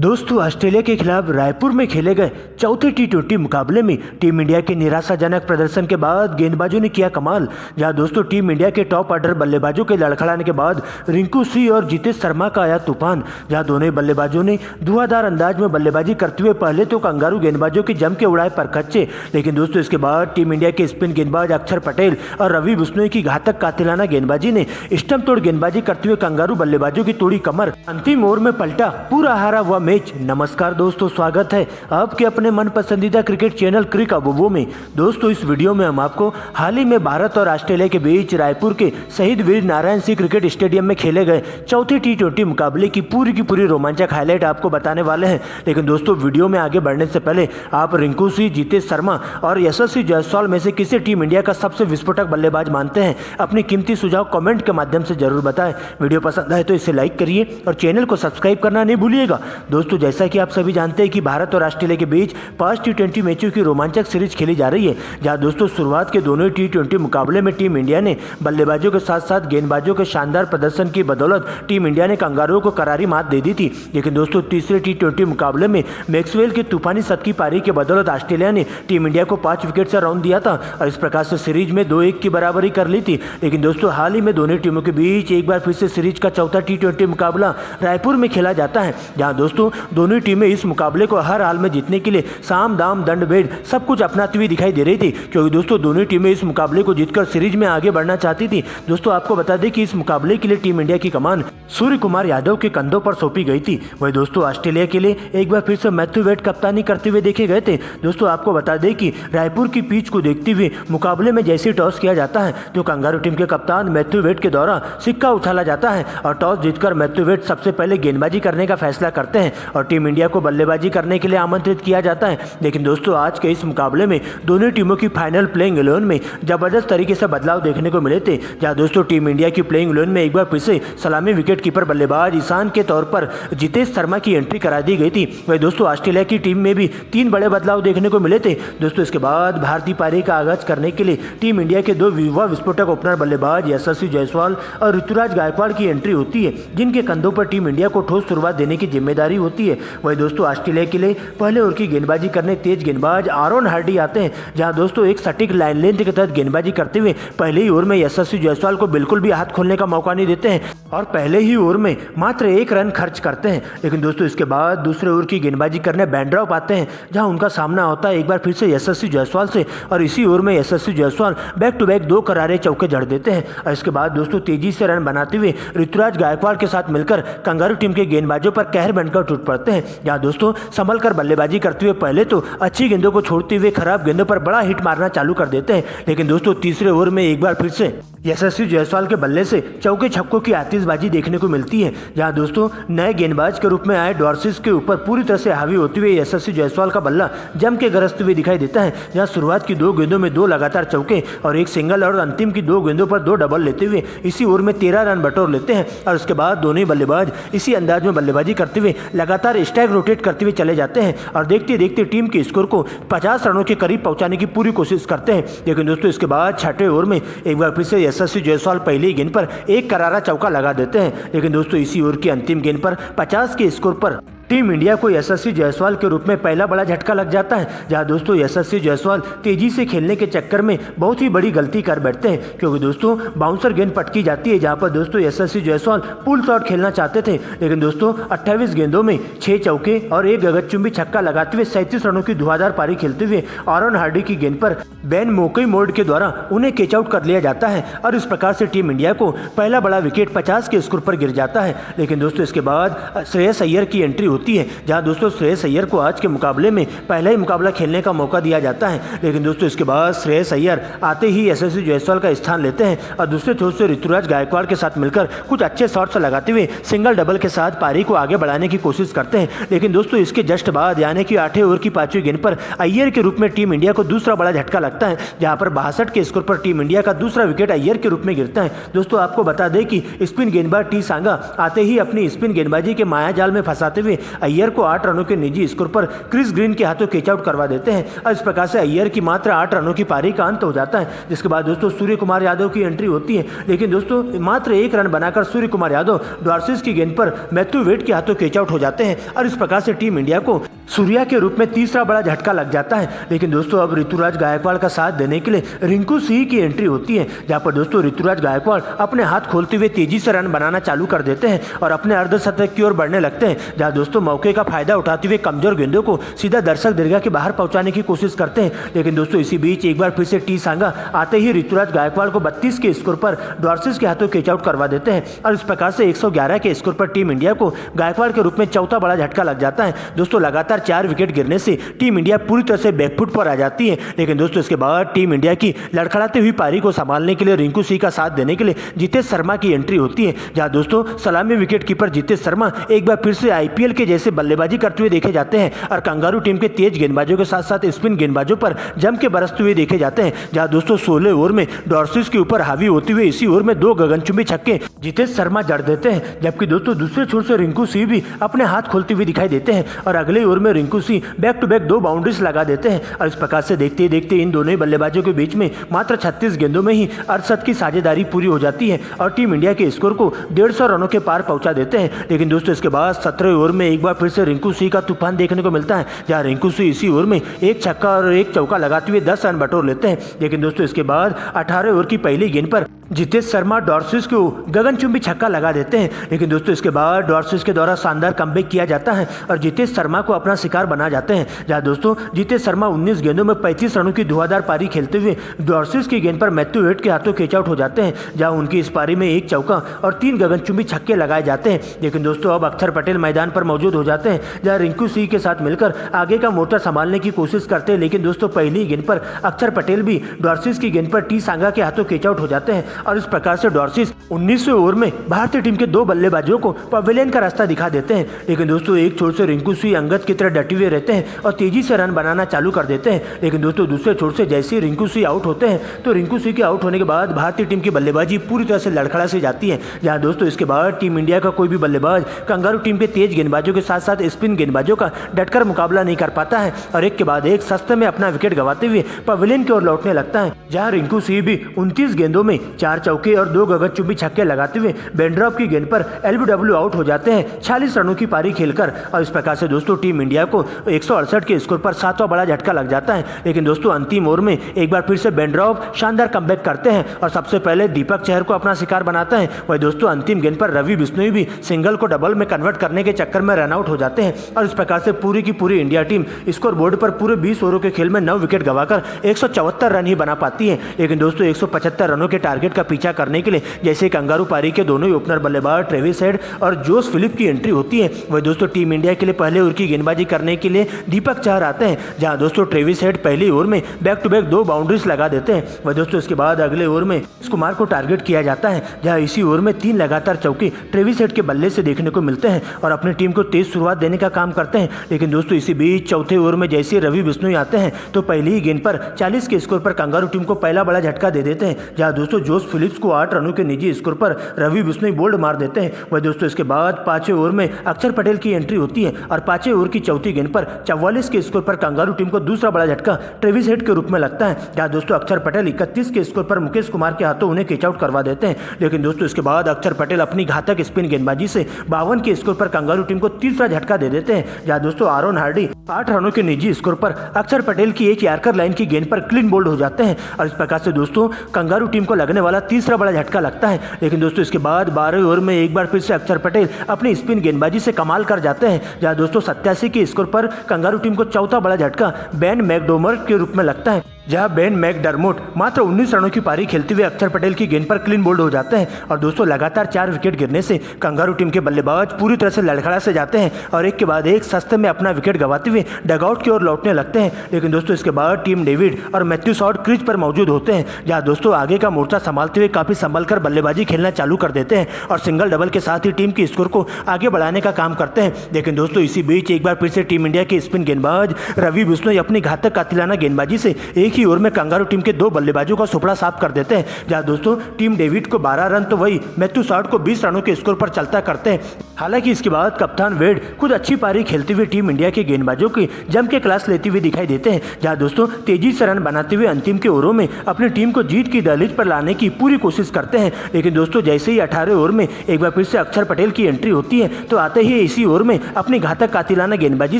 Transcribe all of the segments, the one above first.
दोस्तों ऑस्ट्रेलिया के खिलाफ रायपुर में खेले गए चौथे टी20 मुकाबले में टीम इंडिया के निराशाजनक प्रदर्शन के बाद गेंदबाजों ने किया कमाल। जहां दोस्तों टीम इंडिया के टॉप ऑर्डर बल्लेबाजों के लड़खड़ाने के बाद रिंकू सिंह और जितेश शर्मा का आया तूफान। जहां दोनों ही बल्लेबाजों ने धुआंधार अंदाज में बल्लेबाजी करते हुए पहले तो कंगारू गेंदबाजों की जम के उड़ाए परखच्चे, लेकिन दोस्तों इसके बाद टीम इंडिया के स्पिन गेंदबाज अक्षर पटेल और रवि बिश्नोई की घातक कातिलाना गेंदबाजी ने स्टंप तोड़ गेंदबाजी करते हुए कंगारू बल्लेबाजों की तोड़ी कमर। अंतिम ओवर में पलटा पूरा हारा हुआ मैच। नमस्कार दोस्तों, स्वागत है आपके अपने मन पसंदीदा क्रिकेट चैनल क्रिक अबूबो में। दोस्तों इस वीडियो में हम आपको हाल ही में भारत और ऑस्ट्रेलिया के बीच रायपुर के शहीद वीर नारायण सिंह क्रिकेट स्टेडियम में खेले गए चौथे टी20 मुकाबले की पूरी रोमांचक हाईलाइट आपको बताने वाले हैं। लेकिन दोस्तों वीडियो में आगे बढ़ने से पहले आप रिंकू सिंह, जितेश शर्मा और यशस्वी जायसवाल में से किसे टीम इंडिया का सबसे विस्फोटक बल्लेबाज मानते हैं? अपनी कीमती सुझाव कमेंट के माध्यम से जरूर बताएं। वीडियो पसंद आए तो इसे लाइक करिए और चैनल को सब्सक्राइब करना नहीं भूलिएगा। दोस्तों जैसा कि आप सभी जानते हैं कि भारत और ऑस्ट्रेलिया के बीच 5 टी20 मैचों की रोमांचक सीरीज खेली जा रही है, जहां दोस्तों शुरुआत के दोनों ही टी20 मुकाबले में टीम इंडिया ने बल्लेबाजों के साथ साथ गेंदबाजों के शानदार प्रदर्शन की बदौलत टीम इंडिया ने कंगारुओं को करारी मात दे दी थी। लेकिन दोस्तों तीसरे टी20 मुकाबले में मैक्सवेल के तूफानी शतकी पारी के बदौलत ऑस्ट्रेलिया ने टीम इंडिया को 5 विकेट से राउंड दिया था और इस प्रकार से सीरीज में 2-1 की बराबरी कर ली थी। लेकिन दोस्तों हाल ही में दोनों टीमों के बीच एक बार फिर से सीरीज का चौथा टी20 मुकाबला रायपुर में खेला जाता है, जहां दोस्तों दोनों ही टीमें इस मुकाबले को हर हाल में जीतने के लिए साम दाम दंड भेद सब कुछ अपनाती हुई दिखाई दे रही थी, क्योंकि दोस्तों दोनों ही टीमें इस मुकाबले को जीतकर सीरीज में आगे बढ़ना चाहती थी। दोस्तों आपको बता दें कि इस मुकाबले के लिए टीम इंडिया की कमान सूर्य कुमार यादव के कंधों पर सौंपी गई थी। वही दोस्तों ऑस्ट्रेलिया के लिए एक बार फिर से मैथ्यू वेड कप्तानी करते हुए देखे गए थे। दोस्तों आपको बता दें कि रायपुर की पिच को देखते हुए मुकाबले में जैसे टॉस किया जाता है तो कंगारू टीम के कप्तान मैथ्यू वेड के द्वारा सिक्का उछाला जाता है और टॉस जीतकर मैथ्यू वेड सबसे पहले गेंदबाजी करने का फैसला करते हैं और टीम इंडिया को बल्लेबाजी करने के लिए आमंत्रित किया जाता है। लेकिन दोस्तों आज के इस मुकाबले में दोनों टीमों की फाइनल प्लेइंग 11 में जबरदस्त तरीके से बदलाव देखने को मिले थे, जहां दोस्तों टीम इंडिया की प्लेइंग 11 में एक बार फिर से सलामी विकेट कीपर बल्लेबाज ईशान के तौर पर जितेश शर्मा की एंट्री करा दी गई थी। वही दोस्तों ऑस्ट्रेलिया की टीम में भी 3 बड़े बदलाव देखने को मिले थे। दोस्तों इसके बाद भारतीय पारी का आगाज करने के लिए टीम इंडिया के 2 युवा विस्फोटक ओपनर बल्लेबाज यशस्वी जायसवाल और ऋतुराज गायकवाड़ की एंट्री होती है, जिनके कंधों पर टीम इंडिया को ठोस शुरुआत देने की जिम्मेदारी होती है। वही दोस्तों ऑस्ट्रेलिया के लिए पहले ओवर की गेंदबाजी करने तेज गेंदबाज आरोन हार्डी आते हैं, जहां दोस्तों एक सटीक लाइन लेंथ के तहत गेंदबाजी करते हुए पहले ही ओवर में यशस्वी जायसवाल को बिल्कुल भी हाथ खोलने का मौका नहीं देते हैं और पहले ही ओवर में मात्र 1 रन खर्च करते हैं। लेकिन दोस्तों इसके बाद दूसरे ओवर की गेंदबाजी करने बैंड्रॉप आते हैं, जहां उनका सामना होता है एक बार फिर से यशस्वी जायसवाल से और इसी ओवर में यशस्वी जायसवाल बैक टू बैक 2 करारे चौके जड़ देते हैं और इसके बाद दोस्तों तेजी से रन बनाते हुए ऋतुराज गायकवाड़ के साथ मिलकर कंगारू टीम के गेंदबाजों पर कहर बनकर टूट पड़ते हैं। जहां दोस्तों संभल कर बल्लेबाजी करते हुए पहले तो अच्छी गेंदों को छोड़ते हुए खराब गेंदों पर बड़ा हिट मारना चालू कर देते हैं। लेकिन दोस्तों तीसरे ओवर में एक बार फिर से यशस्वी जायसवाल के बल्ले से चौके छक्कों की आतिशबाजी देखने को मिलती है, जहां दोस्तों नए गेंदबाज के रूप में आए डॉर्सिस के ऊपर पूरी तरह से हावी होते हुए यशस्वी जायसवाल का बल्ला जम के गरजते हुए दिखाई देता है। जहां शुरुआत की 2 गेंदों में 2 लगातार चौके और 1 सिंगल और अंतिम की 2 गेंदों पर 2 डबल लेते हुए इसी ओवर में 13 रन बटोर लेते हैं और उसके बाद दोनों ही बल्लेबाज इसी अंदाज में बल्लेबाजी करते हुए लगातार स्ट्राइक रोटेट करते हुए चले जाते हैं और देखते देखते टीम के स्कोर को 50 रनों के करीब पहुंचाने की पूरी कोशिश करते हैं। लेकिन दोस्तों इसके बाद छठे ओवर में एक बार फिर से यशस्वी जायसवाल पहली गेंद पर एक करारा चौका लगा देते हैं। लेकिन दोस्तों इसी ओवर की अंतिम गेंद पर 50 के स्कोर पर टीम इंडिया को यशस्वी जायसवाल के रूप में पहला बड़ा झटका लग जाता है, जहां दोस्तों यशस्वी जायसवाल तेजी से खेलने के चक्कर में बहुत ही बड़ी गलती कर बैठते हैं, क्योंकि दोस्तों बाउंसर गेंद पटकी जाती है, जहां पर दोस्तों यशस्वी जायसवाल पुल शॉट खेलना चाहते थे। लेकिन दोस्तों 28 गेंदों में 6 चौके और 1 गगनचुंबी छक्का लगाते हुए 37 रनों की धुआंधार पारी खेलते हुए आरोन हार्डी की गेंद पर बेन मोकई मोड के द्वारा उन्हें कैच आउट कर लिया जाता है और इस प्रकार से टीम इंडिया को पहला बड़ा विकेट 50 के स्कोर पर गिर जाता है। लेकिन दोस्तों इसके बाद श्रेयस अय्यर की एंट्री होती है, जहां दोस्तों श्रेयस अय्यर को आज के मुकाबले में पहला ही मुकाबला खेलने का मौका दिया जाता है। लेकिन दोस्तों इसके बाद श्रेयस अय्यर आते ही यशस्वी जायसवाल का स्थान लेते हैं और दूसरे छोर से ऋतुराज गायकवाड़ के साथ मिलकर कुछ अच्छे शॉट्स लगाते हुए सिंगल डबल के साथ पारी को आगे बढ़ाने की कोशिश करते हैं। लेकिन दोस्तों इसके जस्ट बाद यानी कि 8वें ओवर की 5वीं गेंद पर अय्यर के रूप में टीम इंडिया को दूसरा बड़ा झटका लगता है, जहां पर 62 के स्कोर पर टीम इंडिया का दूसरा विकेट अय्यर के रूप में गिरता है। दोस्तों आपको बता दें कि स्पिन गेंदबाज टी सांगा आते ही अपनी स्पिन गेंदबाजी के माया जाल में फंसाते हुए अय्यर को 8 रनों के निजी स्कोर पर क्रिस ग्रीन के हाथों कैच आउट करवा देते हैं और इस प्रकार से अय्यर की मात्र 8 रनों की पारी का अंत हो जाता है। जिसके बाद दोस्तों सूर्य कुमार यादव की एंट्री होती है, लेकिन दोस्तों मात्र 1 रन बनाकर सूर्य कुमार यादव डॉर्सिस की गेंद पर मैथ्यू वेड के हाथों कैच आउट हो जाते हैं और इस प्रकार से टीम इंडिया को सूर्या के रूप में तीसरा बड़ा झटका लग जाता है। लेकिन दोस्तों अब ऋतुराज गायकवाड़ का साथ देने के लिए रिंकू सिंह की एंट्री होती है, जहां पर दोस्तों ऋतुराज गायकवाड़ अपने हाथ खोलते हुए तेजी से रन बनाना चालू कर देते हैं और अपने अर्धशतक की ओर बढ़ने लगते हैं, जहां दोस्तों मौके का फायदा उठाते हुए कमजोर गेंदों को सीधा दर्शक दीर्घा के बाहर पहुंचाने की कोशिश करते हैं। लेकिन दोस्तों इसी बीच एक बार फिर से टी सांगा आते ही ऋतुराज गायकवाड़ को 32 के स्कोर पर डॉर्सिस के हाथों कैच आउट करवा देते हैं और इस प्रकार से 111 के स्कोर पर टीम इंडिया को गायकवाड़ के रूप में चौथा बड़ा झटका लग जाता है। दोस्तों लगातार 4 विकेट गिरने से टीम इंडिया पूरी तरह से बैकफुट पर आ जाती है। लेकिन दोस्तों इसके बाद टीम इंडिया की लड़खड़ाते हुई पारी को संभालने के लिए रिंकू सिंह का साथ देने के लिए जितेश शर्मा की एंट्री होती है, जहां दोस्तों सलामी विकेट कीपर जितेश शर्मा एक बार फिर से आईपीएल के जैसे बल्लेबाजी करते हुए देखे जाते हैं और कंगारू टीम के तेज गेंदबाजों के साथ साथ स्पिन गेंदबाजों पर जम के बरसते हुए देखे जाते हैं। जहां दोस्तों 16 ओवर में डॉर्सिस के ऊपर हावी होते हुए इसी ओवर में 2 गगनचुंबी छक्के जितेश शर्मा जड़ देते हैं, जबकि दोस्तों दूसरे छोर से रिंकू सिंह भी अपने हाथ खोलते हुए दिखाई देते हैं और अगले ओवर में Rinku Singh back to back 2 boundaries लगा देते हैं और इस प्रकार से देखते ही देखते इन दोनों ही बल्लेबाजों के बीच में मात्र 36 गेंदों में ही अर्धशतक की साझेदारी पूरी हो जाती है और टीम इंडिया के स्कोर को 150 रनों के पार पहुंचा देते हैं। लेकिन दोस्तों इसके बाद 17 ओवर में एक बार फिर से रिंकू सिंह का तूफान देखने को मिलता है, जहां रिंकू सिंह इसी ओवर में 1 छक्का और 1 चौका लगाते हुए 10 रन बटोर लेते हैं। लेकिन दोस्तों इसके बाद 18 ओवर की पहली गेंद पर जितेश शर्मा डॉर्सिस को गगनचुंबी छक्का लगा देते हैं। लेकिन दोस्तों इसके बाद डॉर्सिस के द्वारा शानदार कमबैक किया जाता है और जितेश शर्मा को अपना शिकार बना जाते हैं, जहां दोस्तों जितेश शर्मा 19 गेंदों में 35 रनों की धुआंधार पारी खेलते हुए डॉर्सिस की गेंद पर मैथ्यू वेड के हाथों कैच आउट हो जाते हैं, जहां उनकी इस पारी में 1 चौका और 3 गगनचुंबी छक्के लगाए जाते हैं। लेकिन दोस्तों अब अक्षर पटेल मैदान पर मौजूद हो जाते हैं, जहां रिंकू सिंह के साथ मिलकर आगे का मोर्चा संभालने की कोशिश करते हैं। लेकिन दोस्तों पहली गेंद पर अक्षर पटेल भी डॉर्सिस की गेंद पर टी सांगा के हाथों कैच आउट हो जाते हैं और इस प्रकार से डॉर्सिस 19वें ओवर में भारतीय टीम के 2 बल्लेबाजों को पवेलियन का रास्ता दिखा देते हैं। लेकिन दोस्तों एक छोर से रिंकू सिंह अंगद की तरह डटे हुए रहते हैं और तेजी से रन बनाना चालू कर देते हैं। लेकिन दोस्तों दूसरे छोर से जैसे ही रिंकू सिंह आउट होते हैं तो रिंकू सिंह के आउट होने के बाद भारतीय टीम की बल्लेबाजी पूरी तरह से लड़खड़ा से जाती है, जहां दोस्तों इसके बाद टीम इंडिया का कोई भी बल्लेबाज कंगारू टीम के तेज गेंदबाजों के साथ साथ स्पिन गेंदबाजों का डटकर मुकाबला नहीं कर पाता है और एक के बाद एक सस्ते में अपना विकेट गंवाते हुए पवेलियन की ओर लौटने लगता है, जहां रिंकू सिंह भी 29 गेंदों में 4 चौके और 2 गगनचुंबी छक्के लगाते हुए बेंड्रॉप की गेंद पर एलबीडब्ल्यू आउट हो जाते हैं 46 रनों की पारी खेलकर और इस प्रकार से दोस्तों टीम इंडिया को 168 के स्कोर पर 7वां बड़ा झटका लग जाता है। लेकिन दोस्तों अंतिम ओवर में एक बार फिर से बेंड्रॉप शानदार कमबैक करते हैं और सबसे पहले दीपक चहर को अपना शिकार बनाता है। वही दोस्तों अंतिम गेंद पर रवि बिश्नोई भी सिंगल को डबल में कन्वर्ट करने के चक्कर में रन आउट हो जाते हैं और इस प्रकार से पूरी की पूरी इंडिया टीम स्कोर बोर्ड पर पूरे 20 ओवरों के खेल में 9 विकेट गंवाकर 174 रन ही बना पाती है। लेकिन दोस्तों 175 रनों के टारगेट का पीछा करने के लिए जैसे कंगारू पारी के दोनों ही ओपनर बल्लेबाज ट्रेविस हेड और जोस फिलिप की एंट्री होती है, वही दोस्तों टीम इंडिया के लिए पहले ओवर की गेंदबाजी करने के लिए दीपक चहर आते हैं, जहां दोस्तों ट्रेविस हेड पहले ओवर में बैक टू बैक 2 बाउंड्रीज लगा देते हैं। वही दोस्तों इसके बाद अगले ओवर में कुमार को टारगेट किया जाता है, जहां इसी ओवर में 3 लगातार चौके ट्रेविस हेड के बल्ले से देखने को मिलते हैं और अपनी टीम को तेज शुरुआत देने का काम करते हैं। लेकिन दोस्तों इसी बीच चौथे ओवर में जैसे रवि बिश्नोई आते हैं तो पहली ही गेंद पर 40 के स्कोर पर कंगारू टीम को पहला बड़ा झटका दे देते हैं, जहां दोस्तों जोस फिलिप्स को 8 रनों के निजी स्कोर पर रवि बिश्नोई बोल्ड मार देते हैं। वही दोस्तों इसके बाद 5वें ओवर में अक्षर पटेल की एंट्री होती है और 5वें ओवर की चौथी गेंद पर 44 के स्कोर पर कंगारू टीम को दूसरा बड़ा झटका ट्रेविस हेड के रूप में लगता है, जहां दोस्तों अक्षर पटेल 31 के स्कोर पर मुकेश कुमार के हाथों उन्हें कैच आउट करवा देते हैं। लेकिन दोस्तों इसके बाद अक्षर पटेल अपनी घातक स्पिन गेंदबाजी से 52 के स्कोर पर कंगारू टीम को तीसरा झटका दे देते हैं, जहां दोस्तों आरोन हार्डी 8 रनों के निजी स्कोर पर अक्षर पटेल की एक यार्कर लाइन की गेंद पर क्लीन बोल्ड हो जाते हैं और इस प्रकार से दोस्तों कंगारू टीम को लगने वाला तीसरा बड़ा झटका लगता है। लेकिन दोस्तों इसके बाद 12वें ओवर में एक बार फिर से अक्षर पटेल अपनी स्पिन गेंदबाजी से कमाल कर जाते हैं, जहां दोस्तों 87 के स्कोर पर कंगारू टीम को चौथा बड़ा झटका बेन मैकडोमर्ट के रूप में लगता है, जहां बेन मैकडर्मोट मात्र 19 रनों की पारी खेलते हुए अक्षर पटेल की गेंद पर क्लीन बोल्ड हो जाते हैं और दोस्तों लगातार 4 विकेट गिरने से कंगारू टीम के बल्लेबाज पूरी तरह से लड़खड़ा से जाते हैं और एक के बाद एक सस्ते में अपना विकेट गंवाते हुए डगआउट की ओर लौटने लगते हैं। लेकिन दोस्तों इसके बाद टीम डेविड और मैथ्यू सॉर्ड क्रीज पर मौजूद होते हैं, जहां दोस्तों आगे का मोर्चा संभालते हुए काफी संभल कर बल्लेबाजी खेलना चालू कर देते हैं और सिंगल डबल के साथ ही टीम की स्कोर को आगे बढ़ाने का काम करते हैं। लेकिन दोस्तों इसी बीच एक बार फिर से टीम इंडिया के स्पिन गेंदबाज रवि बिश्नोई अपनी घातक कातिलाना गेंदबाजी से एक ही ही ओवर में कंगारू टीम के 2 बल्लेबाजों का सुपड़ा साफ कर देते हैं। जहां दोस्तों टीम डेविड को 12 रन तो वही मैथ्यू शॉर्ट को 20 रनों के स्कोर पर चलता करते हैं। हालांकि इसके बाद कप्तान वेड खुद अच्छी पारी खेलते हुए टीम इंडिया के गेंदबाजों की जम के क्लास लेते हुए दिखाई देते हैं। जहां दोस्तों तेजी से रन बनाते हुए अंतिम के ओवरों में अपनी टीम को जीत की दहलीज पर लाने की पूरी कोशिश करते हैं। लेकिन दोस्तों जैसे ही 18 ओवर में एक बार फिर से अक्षर पटेल की एंट्री होती है तो आते ही इसी ओवर में अपनी घातक कातिलाना गेंदबाजी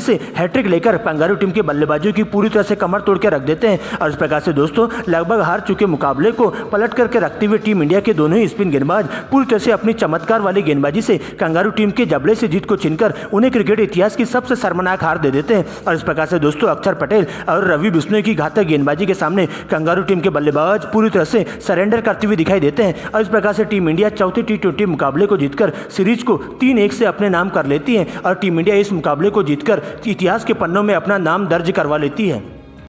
से हैट्रिक लेकर कंगारू टीम के बल्लेबाजों की पूरी तरह से कमर तोड़ के रख देते हैं। और इस प्रकार से दोस्तों लगभग हार चुके मुकाबले को पलट करके रखते हुए टीम इंडिया के दोनों ही स्पिन गेंदबाज पूरी तरह से अपनी चमत्कार वाली गेंदबाजी से कंगारू टीम के जबड़े से जीत को छीनकर उन्हें क्रिकेट इतिहास की सबसे शर्मनाक हार दे देते हैं। और इस प्रकार से दोस्तों अक्षर पटेल और रवि बिश्नोई की घातक गेंदबाजी के सामने कंगारू टीम के बल्लेबाज पूरी तरह से सरेंडर करते हुए दिखाई देते हैं। और इस प्रकार से टीम इंडिया चौथे T20 मुकाबले को जीतकर सीरीज को 3-1 से अपने नाम कर लेती है और टीम इंडिया इस मुकाबले को जीतकर इतिहास के पन्नों में अपना नाम दर्ज करवा लेती है।